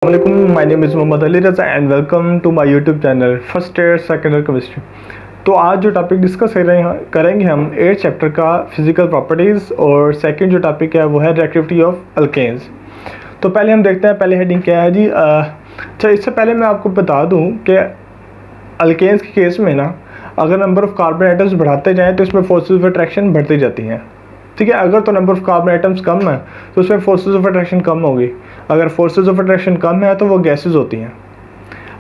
वालेकुम, my name is Mohammad Ali Raza and welcome to my YouTube channel first year second year chemistry. तो आज जो topic discuss करेंगे हम 8 चैप्टर का फिजिकल प्रॉपर्टीज़ और सेकंड जो टॉपिक है वो है रिएक्टिविटी ऑफ अल्केन्स। तो पहले हम देखते हैं पहले हेडिंग क्या है जी। अच्छा, इससे पहले मैं आपको बता दूं कि अल्केन्स के केस में ना अगर नंबर ऑफ़ कार्बन एटम्स बढ़ाते जाएँ तो इसमें फोर्सेस ऑफ अट्रैक्शन बढ़ती जाती हैं। ठीक है, अगर तो number of carbon atoms come है तो उसमें फोर्सेस ऑफ अट्रैक्शन कम होगी। अगर फोर्सेस ऑफ अट्रैक्शन कम है तो वो गैसेज होती हैं।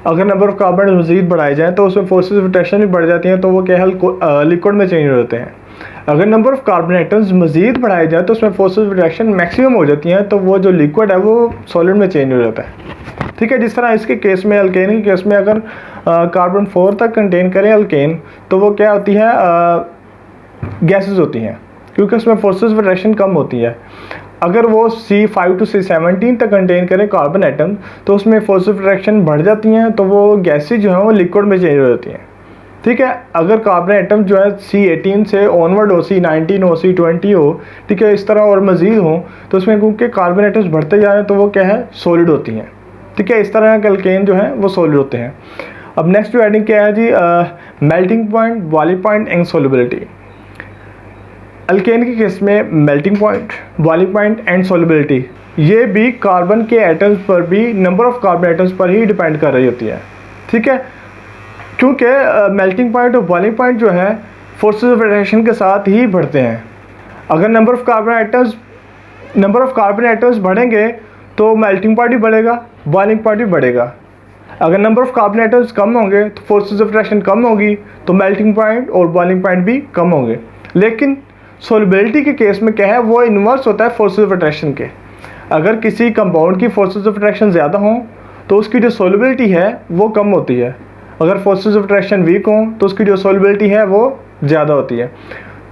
अगर नंबर ऑफ़ कार्बन मज़ीद बढ़ाए जाएँ तो उसमें फोर्सेस ऑफ अट्रैक्शन भी बढ़ जाती हैं, तो वो क्या है लिक्विड में चेंज हो जाते हैं। अगर नंबर ऑफ़ कार्बन एटम्स मज़ीद बढ़ाए जाए तो उसमें फोर्सेस ऑफ अट्रैक्शन मैक्सिमम हो जाती हैं, तो वो जो लिक्विड है वो सॉलिड में चेंज हो जाता है। ठीक है, जिस तरह इसके केस में अल्केन के केस में अगर कार्बन 4 तक कंटेन करें अल्केन तो वो क्या होती है, गैसेज होती हैं, क्योंकि उसमें फोर्सेस ऑफ अट्रैक्शन कम होती है। अगर वो C5 to C17 तक कंटेन करें कार्बन एटम तो उसमें फोर्स ऑफ अट्रैक्शन बढ़ जाती हैं, तो वो गैसेज जो हैं वो लिक्विड में चेंज हो जाती हैं। ठीक है, अगर कार्बन एटम जो है C18 से ऑनवर्ड हो, C19 हो, C20 हो, ठीक है, इस तरह और मज़ीद हो, तो उसमें क्योंकि कार्बन एटम्स बढ़ते जा रहे हैं तो वो क्या है, सॉलिड होती हैं। ठीक है, इस तरह के अल्केन जो हैं वो सॉलिड होते हैं। अब नेक्स्ट जो हेडिंग क्या है जी, melting point, boiling point and solubility. Alkane के केस में melting point, boiling point and solubility ये भी कार्बन के एटम्स पर भी नंबर ऑफ़ कार्बन एटम्स पर ही डिपेंड कर रही होती है। ठीक है, क्योंकि मेल्टिंग पॉइंट और बॉइलिंग पॉइंट जो है फोर्सेस ऑफ अट्रैक्शन के साथ ही बढ़ते हैं। अगर नंबर ऑफ़ कार्बन एटम्स बढ़ेंगे तो मेल्टिंग पॉइंट भी बढ़ेगा, बॉइलिंग पॉइंट भी बढ़ेगा। अगर number of carbon atoms come होंगे तो फोर्सेस ऑफ अट्रैक्शन कम होगी, तो मेल्टिंग पॉइंट और बॉइलिंग पॉइंट भी कम होंगे। लेकिन सॉल्युबिलिटी के केस में क्या है, वो इन्वर्स होता है फोर्सेस ऑफ अट्रैक्शन के। अगर किसी कंपाउंड की फोर्सेस ऑफ अट्रैक्शन ज़्यादा हों तो उसकी जो सॉल्युबिलिटी है वो कम होती है। अगर फोर्सेस ऑफ अट्रैक्शन वीक हों तो उसकी जो सॉल्युबिलिटी है वो ज़्यादा होती है।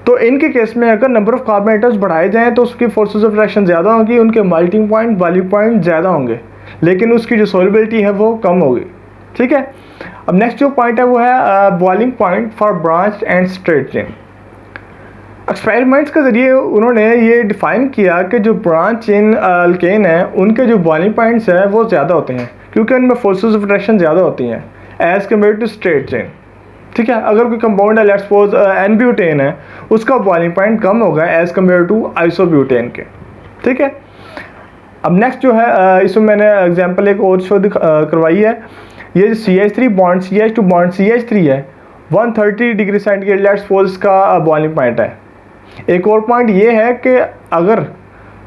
तो इनके केस में अगर नंबर ऑफ़ कार्बन एटम्स बढ़ाए जाएँ तो उसकी फोर्सेस ऑफ अट्रैक्शन ज़्यादा होंगी, उनके मेल्टिंग पॉइंट, बॉइलिंग पॉइंट ज़्यादा होंगे, लेकिन उसकी जो सॉल्युबिलिटी है वो कम होगी। ठीक है, अब नेक्स्ट जो पॉइंट है वो है boiling point for branch and straight chain. Experiments के ज़रिए उन्होंने ये डिफ़ाइन किया कि जो ब्रांच चेन अल्केन है उनके जो बॉइलिंग पॉइंट्स हैं वो ज़्यादा होते हैं, क्योंकि उनमें फोर्सेस ऑफ अट्रैक्शन ज़्यादा होती हैं as compared to straight chain. ठीक है, अगर कोई कंपाउंड है, लेट्स सपोज N-ब्यूटेन है, उसका बॉइलिंग पॉइंट कम होगा एज़ कम्पेयर टू आइसोब्यूटेन के। ठीक है, अब नेक्स्ट जो है इसमें मैंने एग्जाम्पल एक और शो करवाई है। ये CH3 bond CH2 bond CH3 है, 130 डिग्री सेंटीग्रेड लेट्स सपोज इसका बॉइलिंग पॉइंट है। एक और पॉइंट ये है कि अगर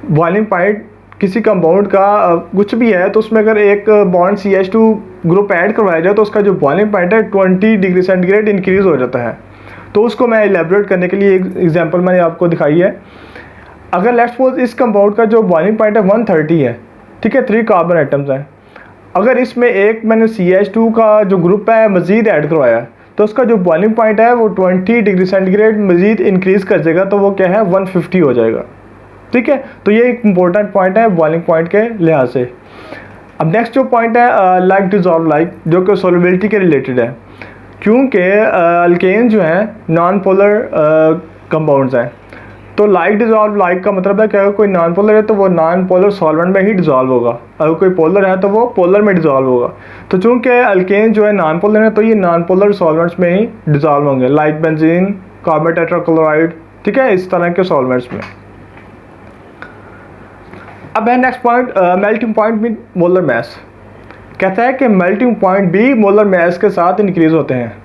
बॉइलिंग पॉइंट किसी कंपाउंड का कुछ भी है तो उसमें अगर एक बॉन्ड CH2 ग्रुप ऐड करवाया जाए तो उसका जो बॉइलिंग पॉइंट है 20 डिग्री सेंटीग्रेड इंक्रीज़ हो जाता है। तो उसको मैं एलेबोरेट करने के लिए एक एग्जांपल मैंने आपको दिखाई है। अगर लेट्स सपोज इस कंपाउंड का जो बॉइलिंग पॉइंट है 130 है, ठीक है, 3 कार्बन एटम्स हैं, अगर इसमें एक मैंने CH2 का जो ग्रुप है मज़ीद ऐड करवाया तो उसका जो बॉइलिंग पॉइंट है वो 20 डिग्री सेंटीग्रेड मज़ीद इंक्रीज़ कर जाएगा, तो वो क्या है 150 हो जाएगा। ठीक है, तो ये एक इंपॉर्टेंट पॉइंट है बॉइलिंग पॉइंट के लिहाज से। अब नेक्स्ट जो पॉइंट है लाइक डिज़ॉल्व लाइक, जो कि सॉल्युबिलिटी के रिलेटेड है, क्योंकि अल्केन जो है नॉन पोलर कंपाउंड्स हैं। तो लाइक डिज़ॉल्व लाइक का मतलब है कि अगर कोई नॉन पोलर है तो वो नॉन पोलर सॉल्वेंट में ही डिज़ॉल्व होगा, अगर कोई पोलर है तो वो पोलर में डिज़ॉल्व होगा। तो चूँकि अल्केन जो है नॉन पोलर है तो ये नॉन पोलर सॉल्वेंट्स में ही डिज़ॉल्व होंगे, लाइक बेंजीन, कार्बन टेट्राक्लोराइड। ठीक है, इस तरह के सॉल्वेंट्स में। अब है next point, melting point with molar mass. कहता है कि मेल्टिंग पॉइंट भी मोलर मास के साथ इंक्रीज़ होते हैं।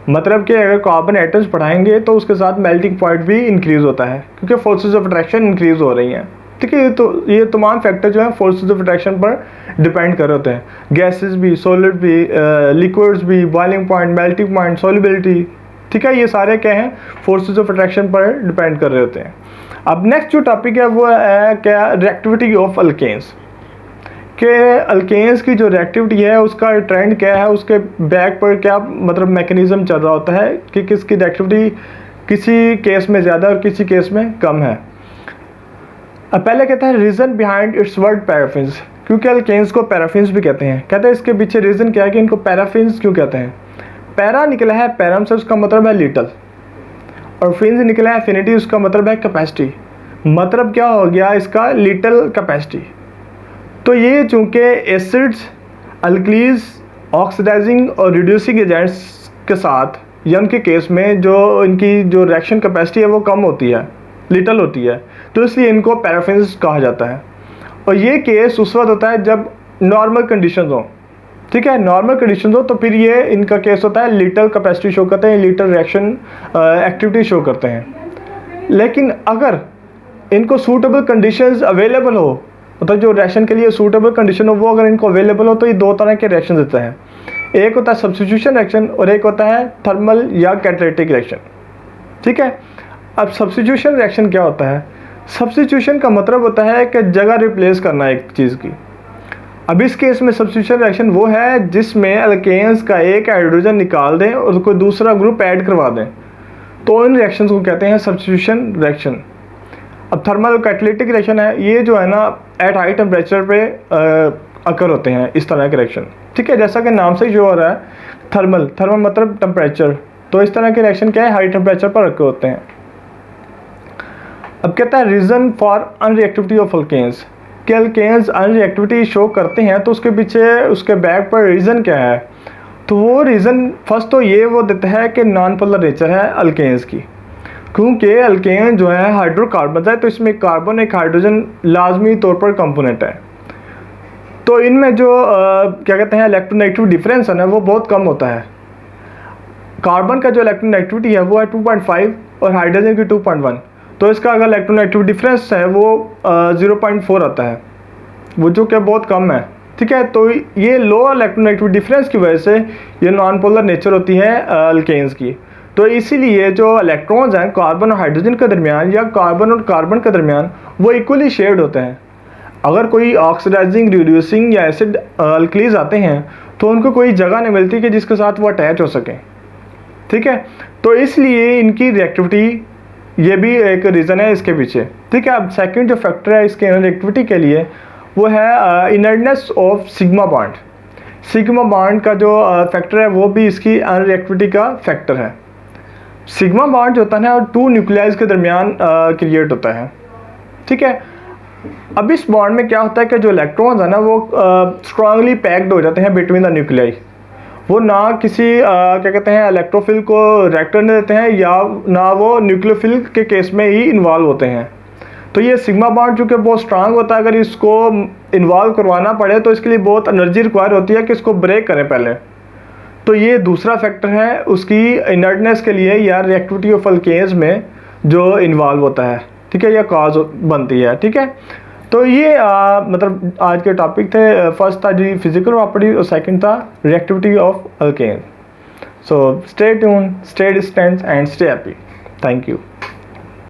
मतलब कि अगर कार्बन एटम्स बढ़ाएंगे तो उसके साथ मेल्टिंग पॉइंट भी इंक्रीज़ होता है, क्योंकि फोर्सेस ऑफ अट्रैक्शन इंक्रीज़ हो रही हैं। ठीक है, ये तमाम फैक्टर जो हैं फोर्सेस ऑफ अट्रैक्शन पर डिपेंड कर रहे होते हैं। गैसेस भी, सॉलिड भी, लिक्विड्स भी, boiling point, melting point, solubility. ठीक है, ये सारे क्या हैं, फोर्सेस ऑफ अट्रैक्शन पर डिपेंड कर रहे होते हैं। अब नेक्स्ट जो टॉपिक है वो है क्या, रिएक्टिविटी ऑफ अल्केन्स। कि अल्केन्स की जो रिएक्टिविटी है उसका ट्रेंड क्या है, उसके बैक पर क्या मतलब मैकेनिज़्म चल रहा होता है कि किसकी रिएक्टिविटी किसी केस में ज़्यादा और किसी केस में कम है। अब पहले कहता है reason behind it's word paraffins, क्योंकि अल्केन्स को पैराफिन्स भी कहते हैं। कहते हैं इसके पीछे रीज़न क्या है कि इनको पैराफिन्स क्यों कहते हैं। पैरा निकला है पैरम से, उसका मतलब है लिटल, और फिन्स निकला है एफिनिटी, उसका मतलब है कैपेसिटी। मतलब क्या हो गया इसका, लिटल कैपेसिटी। तो ये चूँकि एसिड्स, अल्कलीज, ऑक्सीडाइजिंग और रिड्यूसिंग एजेंट्स के साथ या उनके केस में जो इनकी जो रिएक्शन कैपेसिटी है वो कम होती है, लिटल होती है, तो इसलिए इनको पैराफिन्स कहा जाता है। और ये केस उस वक्त होता है जब नॉर्मल कंडीशंस हो, ठीक है, नॉर्मल कंडीशंस हो, तो फिर ये इनका केस होता है लिटल कैपेसिटी शो करते हैं, लिटल रिएक्शन एक्टिविटी शो करते हैं। लेकिन अगर इनको सूटेबल कंडीशंस अवेलेबल हो, मतलब जो रिएक्शन के लिए सूटेबल कंडीशन हो वो अगर इनको अवेलेबल हो, तो ये दो तरह के रिएक्शन देता है। एक होता है सब्स्टिट्यूशन रिएक्शन और एक होता है थर्मल या कैटालिटिक रिएक्शन, ठीक है। अब सब्स्टिट्यूशन रिएक्शन क्या होता है? सब्स्टिट्यूशन का मतलब होता है कि जगह रिप्लेस करना एक चीज़ की। अब इस केस में सब्स्टिट्यूशन रिएक्शन वो है जिसमें अल्केन्स का एक हाइड्रोजन निकाल दें और कोई दूसरा ग्रुप ऐड करवा दें, तो इन रिएक्शंस को कहते हैं सब्स्टिट्यूशन रिएक्शन। अब थर्मल और कैटालिटिक रिएक्शन है, ये जो है ना एट हाई टेम्परेचर पे अकर होते हैं इस तरह के रिएक्शन, ठीक है। जैसा कि नाम से जो हो रहा है थर्मल, थर्मल मतलब टेम्परेचर, तो इस तरह के रिएक्शन क्या है, हाई टेम्परेचर पर रखे होते हैं। अब कहता है रीज़न फॉर अनरिएक्टिविटी ऑफ अल्केन्स, कि अल्केन्स अनरिएक्टिविटी शो करते हैं तो उसके पीछे उसके बैक पर रीज़न क्या है? तो वो रीज़न फर्स्ट तो ये वो देता है कि नॉन पोलर नेचर है अल्केन्स की, क्योंकि अल्केन जो है हाइड्रोकार्बन है, तो इसमें कार्बन एक हाइड्रोजन लाजमी तौर पर कंपोनेंट है। तो इनमें जो क्या कहते हैं इलेक्ट्रोनेगेटिव डिफरेंस है ना वो बहुत कम होता है। कार्बन का जो इलेक्ट्रोनेगेटिविटी है वो है 2.5 और हाइड्रोजन की 2.1, तो इसका अगर इलेक्ट्रोनेगेटिव डिफरेंस है वो 0.4 आता है, वो जो कि बहुत कम है, ठीक है। तो ये लो इलेक्ट्रोनेगेटिव डिफरेंस की वजह से ये नॉन पोलर नेचर होती है अल्केन्स की। तो इसीलिए जो इलेक्ट्रॉन्स हैं कार्बन और हाइड्रोजन के दरमियान या कार्बन और कार्बन के दरमियान वो इक्वली शेयर्ड होते हैं। अगर कोई ऑक्सीडाइजिंग, रिड्यूसिंग या एसिड अल्कलीज आते हैं तो उनको कोई जगह नहीं मिलती कि जिसके साथ वो अटैच हो सकें, ठीक है। तो इसलिए इनकी रिएक्टिविटी ये भी एक रीज़न है इसके पीछे, ठीक है। अब सेकंड जो फैक्टर है इसके रिएक्टिविटी के लिए वो है inertness of sigma bond. Sigma bond का जो फैक्टर है वो भी इसकी अनरिएक्टिविटी का फैक्टर है। सिग्मा बॉन्ड जो होता है ना टू न्यूक्लियाइज के दरमियान क्रिएट होता है, ठीक है। अब इस बॉन्ड में क्या होता है कि जो इलेक्ट्रॉन्स है ना वो स्ट्रांगली पैक्ड हो जाते हैं बिटवीन द न्यूक्लियाई, वो ना किसी क्या कहते हैं इलेक्ट्रोफिल को रिएक्ट करने देते हैं या ना वो न्यूक्लियोफिल के केस में ही इन्वॉल्व होते हैं। तो ये सिग्मा बॉन्ड चूँकि बहुत स्ट्रांग होता है, अगर इसको इन्वॉल्व करवाना पड़े तो इसके लिए बहुत एनर्जी रिक्वायर होती है कि इसको ब्रेक करें पहले। तो ये दूसरा फैक्टर है उसकी इनर्टनेस के लिए या रिएक्टिविटी ऑफ अल्केन्स में जो इन्वॉल्व होता है, ठीक है, या कॉज बनती है, ठीक है। तो ये मतलब आज के टॉपिक थे। फर्स्ट था जी फिजिकल प्रॉपर्टी और सेकंड था reactivity of alkane. So stay tune, stay distance and stay happy. Thank you.